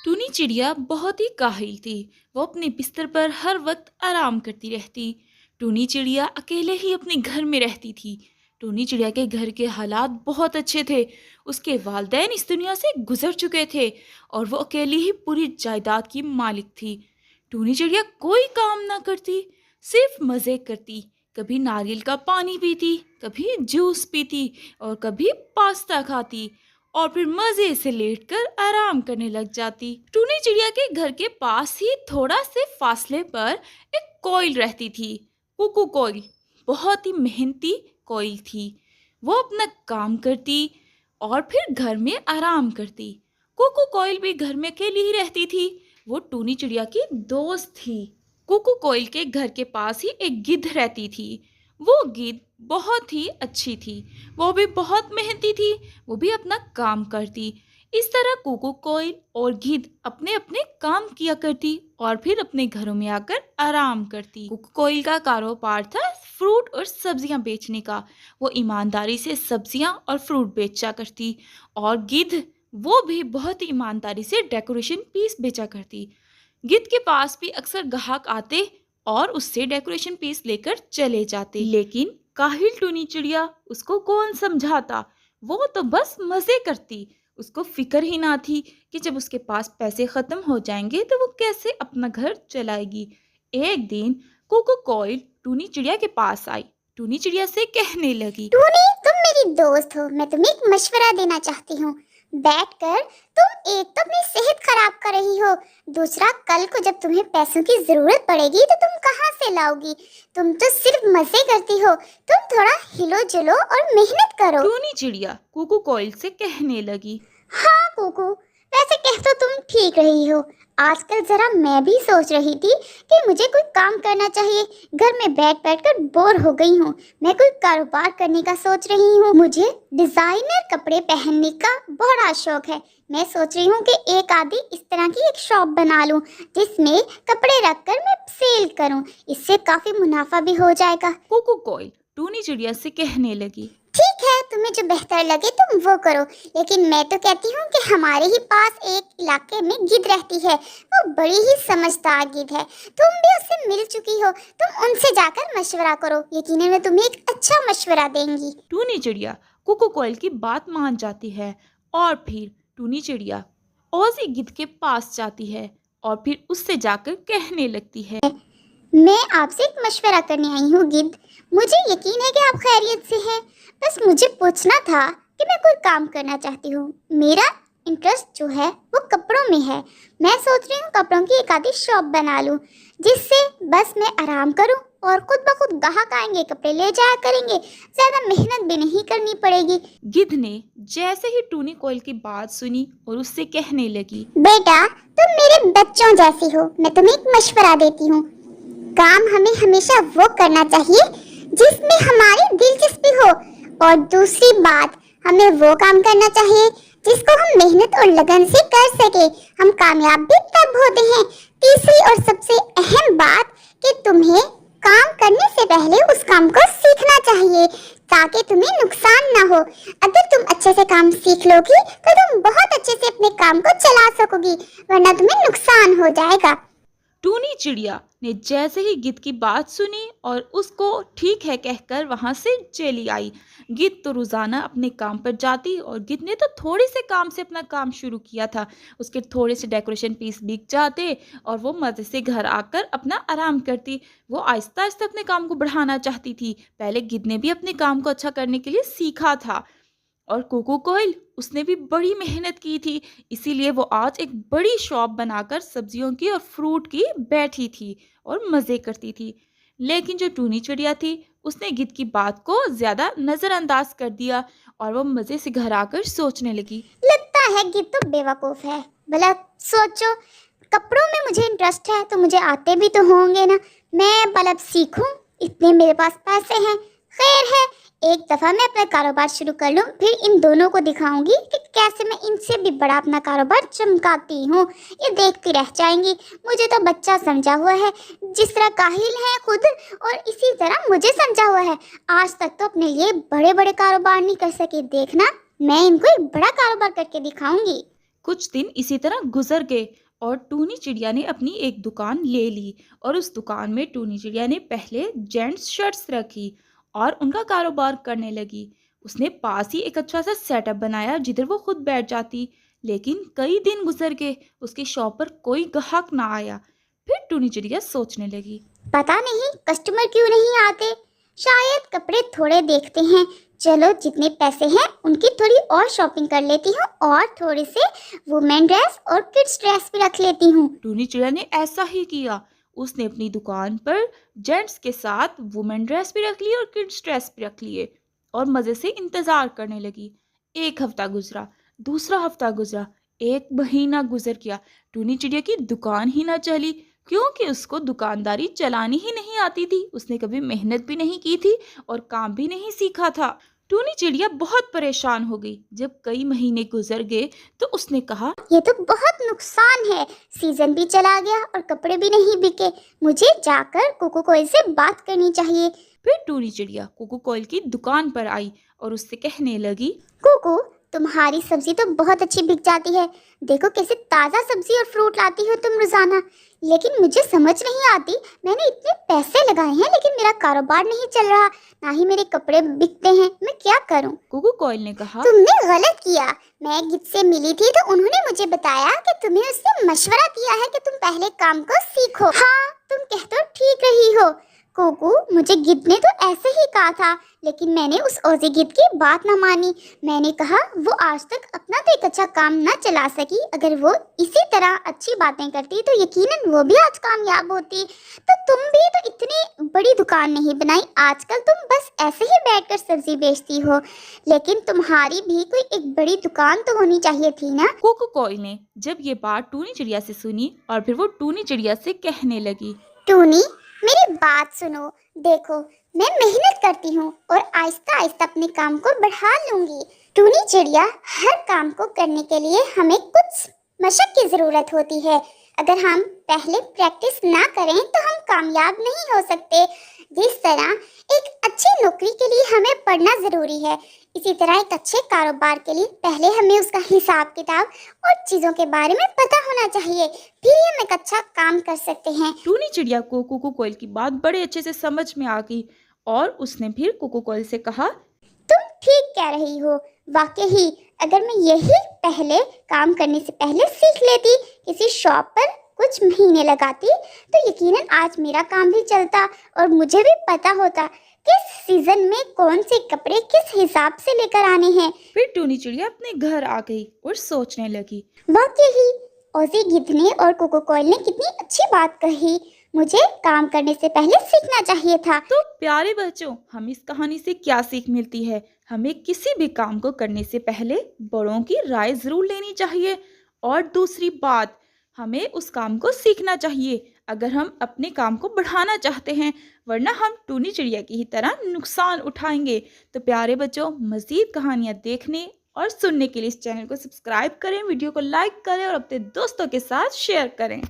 टूनी चिड़िया बहुत ही काहिल थी। वो अपने बिस्तर पर हर वक्त आराम करती रहती। टूनी चिड़िया अकेले ही अपने घर में रहती थी। टूनी चिड़िया के घर के हालात बहुत अच्छे थे। उसके वालिदैन इस दुनिया से गुजर चुके थे और वो अकेली ही पूरी जायदाद की मालिक थी। टूनी चिड़िया कोई काम ना करती, सिर्फ मज़े करती। कभी नारियल का पानी पीती, कभी जूस पीती और कभी पास्ता खाती और फिर मजे से लेटकर आराम करने लग जाती। टूनी चिड़िया के घर के पास ही थोड़ा से फासले पर एक कोयल रहती थी। कुकू कोयल बहुत ही मेहनती कोयल थी। वो अपना काम करती और फिर घर में आराम करती। कुकू कोयल भी घर में अकेली ही रहती थी। वो टूनी चिड़िया की दोस्त थी। कुकू कोयल के घर के पास ही एक गिद्ध रहती थी। वो गिद्ध बहुत ही अच्छी थी। वो भी बहुत मेहनती थी। वो भी अपना काम करती। इस तरह कुकू कोयल और गिद्ध अपने अपने काम किया करती और फिर अपने घरों में आकर आराम करती। कुकू कोयल का कारोबार था फ्रूट और सब्जियां बेचने का। वो ईमानदारी से सब्जियां और फ्रूट बेचा करती और गिद्ध वो भी बहुत ही ईमानदारी से डेकोरेशन पीस बेचा करती। गिद्ध के पास भी अक्सर ग्राहक आते और उससे डेकोरेशन पीस लेकर चले जाते। लेकिन काहिल टूनी चिड़िया उसको कौन समझाता। वो तो बस मजे करती। उसको फिक्र ही ना थी कि जब उसके पास पैसे खत्म हो जाएंगे तो वो कैसे अपना घर चलाएगी। एक दिन कोको कोयल टूनी चिड़िया के पास आई। टूनी चिड़िया से कहने लगी, टूनी, तुम मेरी दोस्त हो। मैं तुम्हें एक मशवरा देना चाहती हूँ। बैठकर तुम एक तो अपनी सेहत खराब कर रही हो, दूसरा कल को जब तुम्हें पैसों की जरूरत पड़ेगी तो तुम कहाँ से लाओगी? तुम तो सिर्फ मजे करती हो। तुम थोड़ा हिलो जुलो और मेहनत करो। टूनी चिड़िया कुकू कोयल से कहने लगी, हाँ कुकू, वैसे कह तो तुम ठीक रही हो। आजकल जरा मैं भी सोच रही थी कि मुझे कोई काम करना चाहिए। घर में बैठ बैठ कर बोर हो गई हूँ। मैं कोई कारोबार करने का सोच रही हूँ। मुझे डिजाइनर कपड़े पहनने का बड़ा शौक है। मैं सोच रही हूँ कि एक आधी इस तरह की एक शॉप बना लूँ जिसमें कपड़े रखकर मैं सेल करूँ। इससे काफी मुनाफा भी हो जाएगा। कुकू कोयल टूनी चिड़िया से कहने लगी, ठीक है, तुम्हें जो बेहतर लगे तुम वो करो, लेकिन मैं तो कहती हूँ कि हमारे ही पास एक इलाके में गिद्ध रहती है। वो बड़ी ही समझदार गिद्ध है। तुम भी उससे मिल चुकी हो। तुम उनसे जाकर मशवरा करो। यकीनन मैं तुम्हें एक अच्छा मशवरा देंगी। टूनी चिड़िया कुकू कोयल की बात मान जाती है और फिर टूनी चिड़िया औज़ी गिद्ध के पास जाती है और फिर उससे जाकर कहने लगती है, मैं आपसे एक मशवरा करने आई हूँ गिद्ध। मुझे यकीन है कि आप खैरियत से हैं। बस मुझे पूछना था कि मैं कोई काम करना चाहती हूँ। मेरा इंटरेस्ट जो है वो कपड़ों में है। मैं सोच रही हूँ कपड़ों की एक आधी शॉप बना लूँ जिससे बस मैं आराम करूँ और खुद ब खुद ग्राहक आएंगे, कपड़े ले जाया करेंगे। ज्यादा मेहनत भी नहीं करनी पड़ेगी। गिद्ध ने जैसे ही टूनी कोयल की बात सुनी और उससे कहने लगी, बेटा, तुम मेरे बच्चों जैसी हो। मैं तुम्हें एक मशवरा देती हूँ। काम हमें हमेशा वो करना चाहिए जिसमें हमारी दिलचस्पी हो, और दूसरी बात, हमें वो काम करना चाहिए जिसको हम मेहनत और लगन से कर सके। हम कामयाब भी तब होते हैं। तीसरी और सबसे अहम बात कि तुम्हें काम करने से पहले उस काम को सीखना चाहिए ताकि तुम्हें नुकसान ना हो। अगर तुम अच्छे से काम सीख लोगी तो तुम बहुत अच्छे से अपने काम को चला सकोगी, वरना तुम्हें नुकसान हो जाएगा। टूनी चिड़िया ने जैसे ही गिद्ध की बात सुनी और उसको ठीक है कहकर वहां से चली आई। गिद्ध तो रोजाना अपने काम पर जाती और गिद्ध ने तो थोड़े से काम से अपना काम शुरू किया था। उसके थोड़े से डेकोरेशन पीस बिक जाते और वो मजे से घर आकर अपना आराम करती। वो आहिस्ता आहिस्ता अपने काम को बढ़ाना चाहती थी। पहले गिद्ध ने भी अपने काम को अच्छा करने के लिए सीखा था और कोको कोयल उसने भी बड़ी मेहनत की थी। इसीलिए वो आज एक बड़ी शॉप बनाकर सब्जियों की और फ्रूट की बैठी थी और मज़े करती थी। लेकिन जो टूनी चिड़िया थी उसने गिद्ध की बात को ज़्यादा नज़रअंदाज कर दिया और वो मज़े से घर आकर सोचने लगी, लगता है गिद्ध तो बेवकूफ है। भला सोचो, कपड़ों में मुझे इंटरेस्ट है तो मुझे आते भी तो होंगे ना। मैं बल्ब सीखूं, इतने मेरे पास पैसे हैं। खैर है, एक दफा मैं अपना कारोबार शुरू कर लूं, फिर इन दोनों को दिखाऊंगी कि कैसे मैं इनसे भी बड़ा अपना कारोबार चमकाती हूँ। ये देखती रह जाएंगी। मुझे तो बच्चा समझा हुआ है, जिस तरह काहिल है खुद, और इसी तरह मुझे समझा हुआ है। आज तक तो अपने लिए बड़े बड़े कारोबार नहीं कर सके। देखना, मैं इनको एक बड़ा कारोबार करके दिखाऊंगी। कुछ दिन इसी तरह गुजर गए और टूनी चिड़िया ने अपनी एक दुकान ले ली और उस दुकान में टूनी चिड़िया ने पहले जेंट्स शर्ट्स रखी और उनका कारोबार करने लगी। उसने पास ही एक अच्छा सा सेटअप बनाया जिधर वो खुद बैठ जाती। लेकिन कई दिन गुजर गए, उसकी शॉप पर कोई ग्राहक ना आया। फिर टूनी चिड़िया सोचने लगी, पता नहीं कस्टमर क्यों नहीं आते। शायद कपड़े थोड़े देखते हैं। चलो जितने पैसे हैं उनकी थोड़ी और शॉपिंग कर लेती हूँ और थोड़े से वुमेन ड्रेस और किड्स ड्रेस भी रख लेती हूँ। टूनी चिड़िया ने ऐसा ही किया। उसने अपनी दुकान पर जेंट्स के साथ वुमेन ड्रेस भी रख ली और किड्स ड्रेस भी रख लिए और मज़े से इंतज़ार करने लगी। एक हफ्ता गुजरा, दूसरा हफ्ता गुजरा, एक महीना गुजर गया। टूनी चिड़िया की दुकान ही ना चली क्योंकि उसको दुकानदारी चलानी ही नहीं आती थी। उसने कभी मेहनत भी नहीं की थी और काम भी नहीं सीखा था। टूनी चिड़िया बहुत परेशान हो गई। जब कई महीने गुजर गए तो उसने कहा, ये तो बहुत नुकसान है। सीजन भी चला गया और कपड़े भी नहीं बिके। मुझे जाकर कोको कोयल से बात करनी चाहिए। फिर टूनी चिड़िया कोको कोयल की दुकान पर आई और उससे कहने लगी, कोको, तुम्हारी सब्जी तो बहुत अच्छी बिक जाती है। देखो कैसे ताज़ा सब्जी और फ्रूट लाती हो तुम रोजाना। लेकिन मुझे समझ नहीं आती, मैंने इतने पैसे लगाए हैं लेकिन मेरा कारोबार नहीं चल रहा, ना ही मेरे कपड़े बिकते हैं। मैं क्या करूं? कोको कोयल ने कहा, तुमने गलत किया। मैं गिद्ध से मिली थी तो उन्होंने मुझे बताया कि तुम्हें उससे मशवरा दिया है कि तुम पहले काम को सीखो। हाँ, तुम कह तो ठीक रही हो कोको, मुझे गिद्ध ने तो ऐसे ही कहा था, लेकिन मैंने उस औज़ी गिद्ध की बात ना मानी। मैंने कहा वो आज तक अपना तो एक अच्छा काम ना चला सकी, अगर वो इसी तरह अच्छी बातें करती तो यकीनन वो भी आज कामयाब होती। तो तुम भी तो इतनी बड़ी दुकान नहीं बनाई, आजकल तुम बस ऐसे ही बैठकर सब्जी बेचती हो, लेकिन तुम्हारी भी कोई एक बड़ी दुकान तो होनी चाहिए थी ना। कोको कोयल ने जब ये बात टूनी चिड़िया से सुनी और फिर वो टूनी चिड़िया से कहने लगी, टूनी, मेरी बात सुनो। देखो, मैं मेहनत करती हूँ और आहिस्ता आहिस्ता अपने काम को बढ़ा लूंगी। टूनी चिड़िया, हर काम को करने के लिए हमें कुछ मशक की जरूरत होती है। अगर हम पहले प्रैक्टिस ना करें तो हम कामयाब नहीं हो सकते। जिस तरह एक अच्छी नौकरी के लिए हमें पढ़ना जरूरी है, इसी तरह एक अच्छे कारोबार के लिए पहले हमें उसका हिसाब किताब और चीजों के बारे में पता होना चाहिए, फिर हम एक अच्छा काम कर सकते हैं। टूनी चिड़िया को कोको कोयल की बात बड़े अच्छे से समझ में आ गई और उसने फिर कोको कोयल से कहा, तुम ठीक कह रही हो। वाकई ही, अगर मैं यही पहले काम करने से पहले सीख लेती, किसी शॉप पर कुछ महीने लगाती, तो यकीनन आज मेरा काम भी चलता और मुझे भी पता होता किस सीजन में कौन से कपड़े किस हिसाब से लेकर आने हैं। फिर टूनी चिड़िया अपने घर आ गई और सोचने लगी, वाकई ही, औज़ी गिद्ध ने और कोको कोयल ने कितनी अच्छी बात कही। मुझे काम करने से पहले सीखना चाहिए था। तो प्यारे बच्चों, हमें इस कहानी से क्या सीख मिलती है? हमें किसी भी काम को करने से पहले बड़ों की राय जरूर लेनी चाहिए और दूसरी बात, हमें उस काम को सीखना चाहिए अगर हम अपने काम को बढ़ाना चाहते हैं, वरना हम टूनी चिड़िया की ही तरह नुकसान उठाएंगे। तो प्यारे बच्चों, मज़ीद कहानियाँ देखने और सुनने के लिए इस चैनल को सब्सक्राइब करें, वीडियो को लाइक करें और अपने दोस्तों के साथ शेयर करें।